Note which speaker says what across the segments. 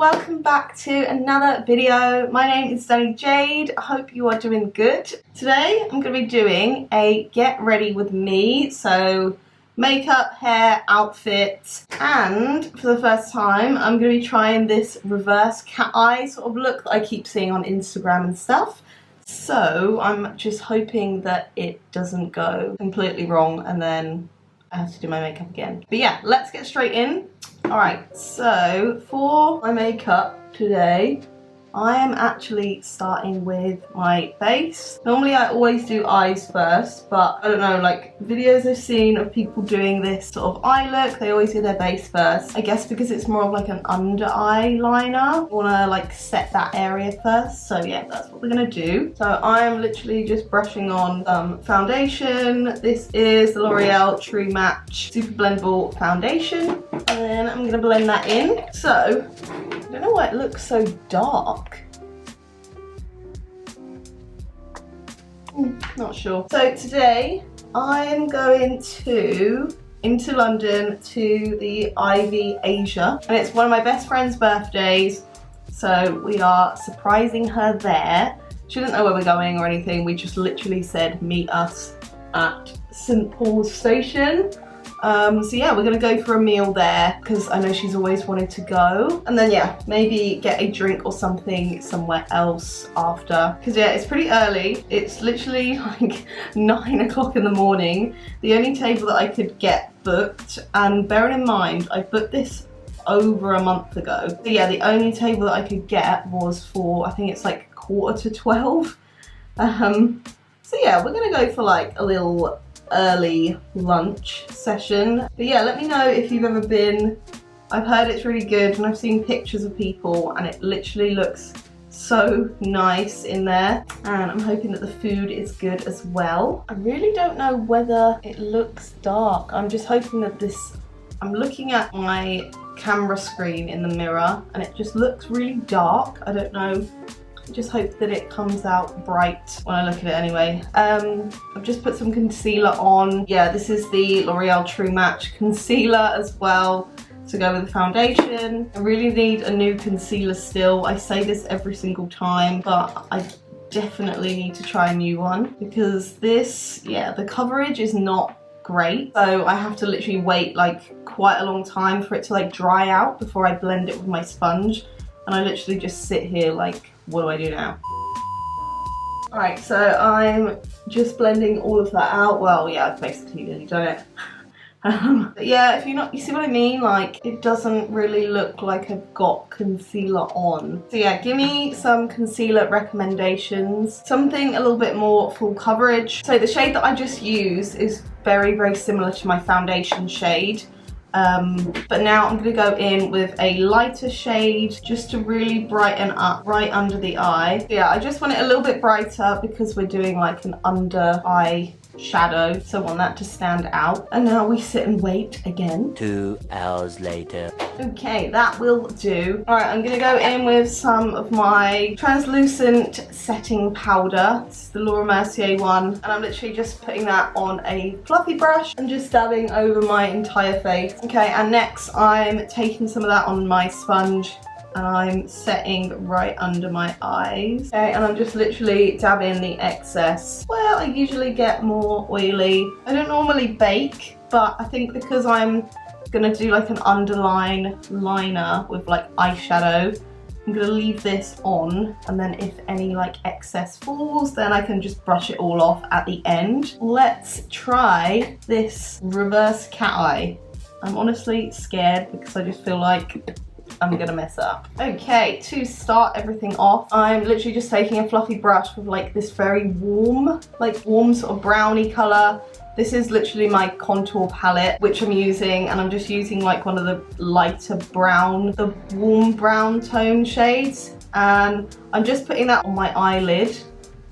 Speaker 1: welcome back to another video. My name is Danny Jade. I hope you are doing good. Today I'm going to be doing a get ready with me, so makeup, hair, outfit, and for the first time I'm going to be trying this reverse cat eye sort of look that I keep seeing on Instagram and stuff. So I'm just hoping that it doesn't go completely wrong and then I have to do my makeup again. But yeah, let's get straight in. Alright, so for my makeup today, I am actually starting with my base. Normally I always do eyes first, but I don't know, like videos I've seen of people doing this sort of eye look, they always do their base first. I guess because it's more of like an under eye liner, I wanna like set that area first. So yeah, that's what we're gonna do. So I'm literally just brushing on some foundation. This is the L'Oreal True Match Super Blendable Foundation. And then I'm gonna blend that in. So, I don't know why it looks so dark. Not sure. So today I'm going into London to the Ivy Asia, and it's one of my best friend's birthdays, so we are surprising her there. She doesn't know where we're going or anything. We just literally said meet us at St Paul's station. So yeah, we're gonna go for a meal there because I know she's always wanted to go, and then yeah, maybe get a drink or something somewhere else after, because yeah, it's pretty early. It's literally like 9 o'clock in the morning. The only table that I could get booked, and bearing in mind I booked this over a month ago, so yeah, the only table that I could get was for, I think it's like 11:45. So yeah, we're gonna go for like a little early lunch session. But yeah, let me know if you've ever been. I've heard it's really good and I've seen pictures of people and it literally looks so nice in there, and I'm hoping that the food is good as well. I really don't know whether it looks dark. I'm just hoping that I'm looking at my camera screen in the mirror and it just looks really dark. I don't know. Just hope that it comes out bright when I look at it anyway. I've just put some concealer on. Yeah, this is the L'Oreal True Match concealer as well to go with the foundation. I really need a new concealer still. I say this every single time, but I definitely need to try a new one because this, yeah, the coverage is not great. So I have to literally wait like quite a long time for it to like dry out before I blend it with my sponge. And I literally just sit here like, what do I do now? Alright, so I'm just blending all of that out. Well, yeah, I've basically nearly done it. But yeah, if you see what I mean? Like, it doesn't really look like I've got concealer on. So yeah, give me some concealer recommendations. Something a little bit more full coverage. So the shade that I just used is very, very similar to my foundation shade. But now I'm going to go in with a lighter shade just to really brighten up right under the eye. Yeah, I just want it a little bit brighter because we're doing like an under eye shadow, so I want that to stand out. And now we sit and wait again. 2 hours later. Okay, that will do. Alright, I'm gonna go in with some of my translucent setting powder. This is the Laura Mercier one, and I'm literally just putting that on a fluffy brush and just dabbing over my entire face. Okay, and next I'm taking some of that on my sponge and I'm setting right under my eyes. Okay, and I'm just literally dabbing the excess where I usually get more oily. I don't normally bake, but I think because I'm gonna do like an underline liner with like eyeshadow, I'm gonna leave this on, and then if any like excess falls, then I can just brush it all off at the end. Let's try this reverse cat eye. I'm honestly scared because I just feel like I'm gonna mess up. Okay, to start everything off, I'm literally just taking a fluffy brush with like this very warm sort of brownie colour. This is literally my contour palette, which I'm using, and I'm just using like one of the lighter brown, the warm brown tone shades, and I'm just putting that on my eyelid.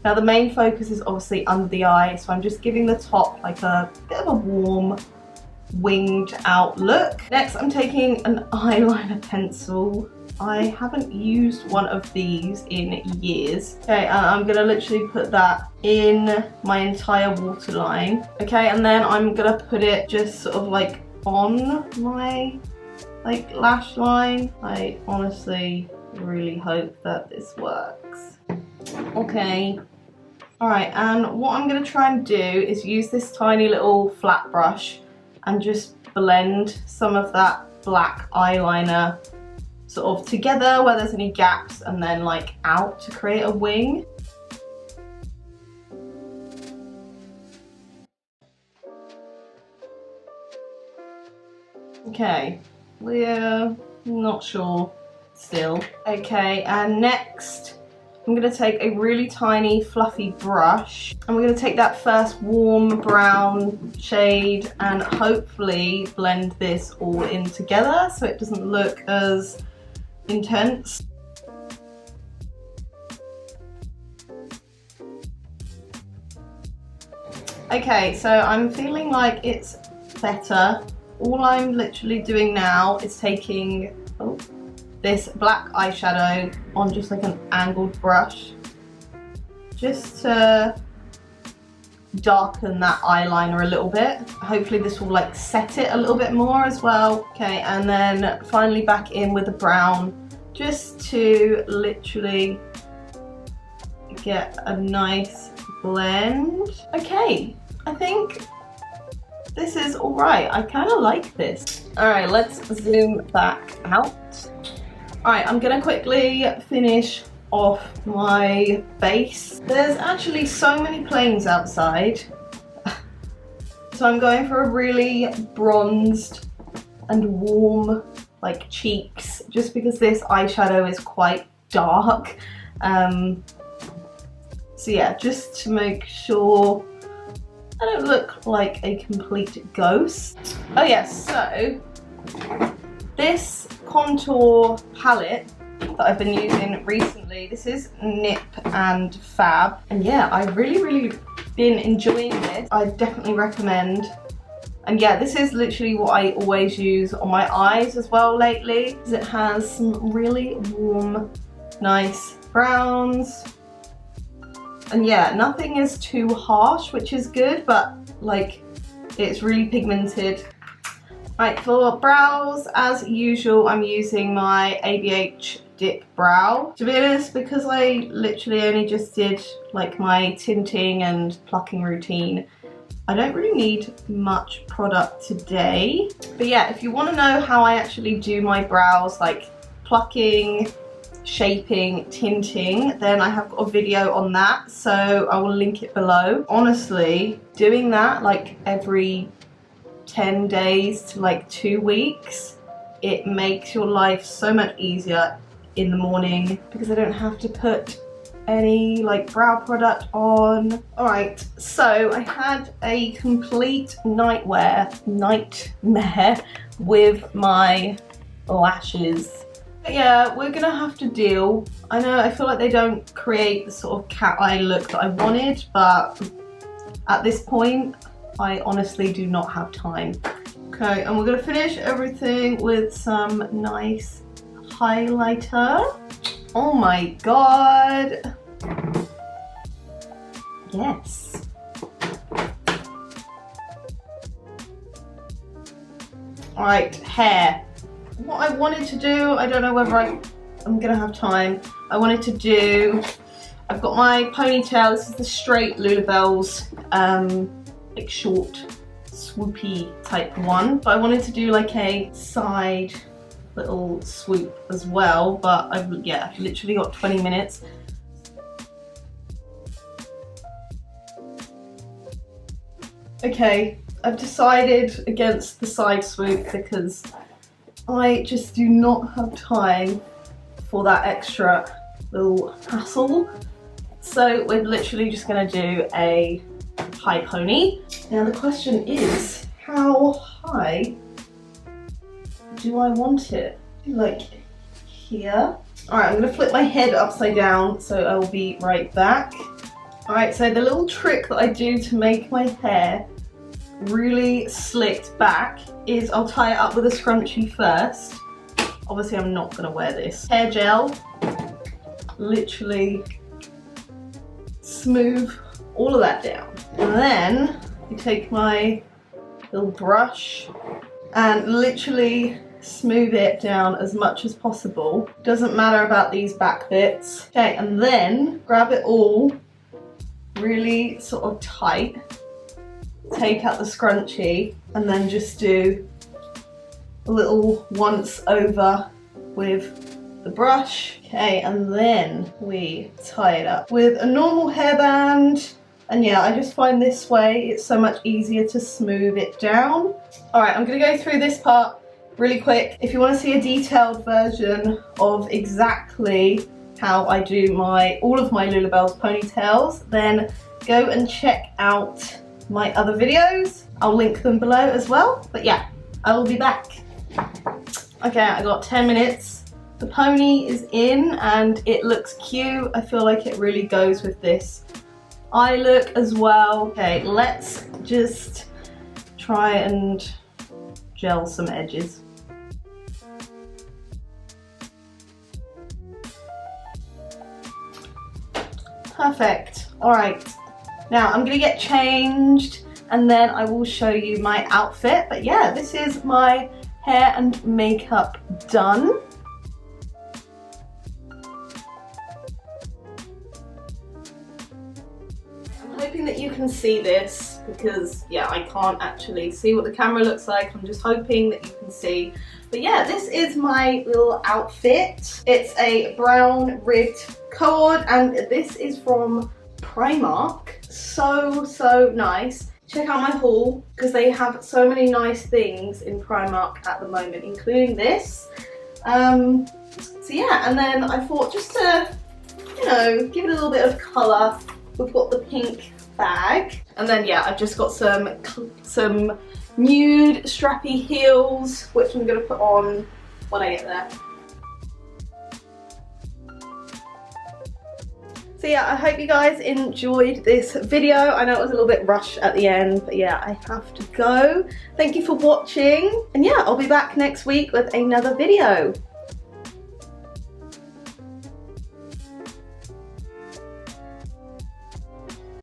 Speaker 1: Now the main focus is obviously under the eye, so I'm just giving the top like a bit of a warm, winged out look. Next I'm taking an eyeliner pencil. I haven't used one of these in years. Okay, and I'm gonna literally put that in my entire waterline. Okay, and then I'm gonna put it just sort of like on my like lash line. I honestly really hope that this works. Okay. Alright, and what I'm going to try and do is use this tiny little flat brush and just blend some of that black eyeliner sort of together where there's any gaps and then like out to create a wing. Okay, we're not sure still. Okay, and next I'm going to take a really tiny fluffy brush and we're going to take that first warm brown shade and hopefully blend this all in together so it doesn't look as intense. Okay, so I'm feeling like it's better. All I'm literally doing now is taking this black eyeshadow on just like an angled brush just to darken that eyeliner a little bit. Hopefully this will like set it a little bit more as well. Okay, and then finally back in with the brown just to literally get a nice blend. Okay, I think this is all right. I kind of like this. All right, let's zoom back out. All right, I'm gonna quickly finish off my base. There's actually so many planes outside. So I'm going for a really bronzed and warm like cheeks just because this eyeshadow is quite dark. So yeah, just to make sure I don't look like a complete ghost. Oh yes, so this contour palette that I've been using recently, this is Nip and Fab. And yeah, I've really been enjoying this. I definitely recommend. And yeah, this is literally what I always use on my eyes as well lately, because it has some really warm, nice browns. And yeah, nothing is too harsh, which is good, but like it's really pigmented. Right, for brows, as usual, I'm using my ABH Dip Brow. To be honest, because I literally only just did like my tinting and plucking routine, I don't really need much product today. But yeah, if you want to know how I actually do my brows, like plucking, shaping, tinting, then I have got a video on that, so I will link it below. Honestly, doing that like every 10 days to like 2 weeks, it makes your life so much easier in the morning because I don't have to put any like brow product on. Alright, so I had a complete nightmare with my lashes. But yeah, we're gonna have to deal. I know, I feel like they don't create the sort of cat eye look that I wanted, but at this point I honestly do not have time. Okay, and we're gonna finish everything with some nice highlighter. Oh my god. Yes. Alright, hair. What I wanted to do, I don't know whether I'm gonna have time. I wanted to do, I've got my ponytail, this is the straight Lullabellz, like short, swoopy type one. But I wanted to do like a side little swoop as well, but I've literally got 20 minutes. Okay, I've decided against the side swoop because I just do not have time for that extra little hassle. So we're literally just gonna do a high pony. Now the question is, how high do I want it? Like here? Alright, I'm gonna flip my head upside down, so I'll be right back. Alright, so the little trick that I do to make my hair really slicked back is I'll tie it up with a scrunchie first. Obviously I'm not gonna wear this. Hair gel, literally smooth all of that down. And then I take my little brush and literally smooth it down as much as possible. Doesn't matter about these back bits. Okay, and then grab it all really sort of tight. Take out the scrunchie and then just do a little once over with the brush. Okay, and then we tie it up with a normal hairband. And yeah, I just find this way it's so much easier to smooth it down. All right, I'm gonna go through this part really quick. If you want to see a detailed version of exactly how I do all of my Lullabellz ponytails, then go and check out my other videos. I'll link them below as well. But yeah, I will be back. Okay, I got 10 minutes. The pony is in and it looks cute. I feel like it really goes with this eye look as well. Okay, let's just try and gel some edges. Perfect. All right, now I'm gonna get changed and then I will show you my outfit. But yeah, this is my hair and makeup done. I'm hoping that you can see this because yeah, I can't actually see what the camera looks like. I'm just hoping that you can see. But yeah, this is my little outfit. It's a brown ribbed cord and this is from Primark. So nice. Check out my haul because they have so many nice things in Primark at the moment, including this. So yeah, and then I thought just to, you know, give it a little bit of colour, we've got the pink bag. And then yeah, I've just got some nude strappy heels, which I'm going to put on when I get there. So yeah, I hope you guys enjoyed this video. I know it was a little bit rushed at the end, but yeah, I have to go. Thank you for watching. And yeah, I'll be back next week with another video.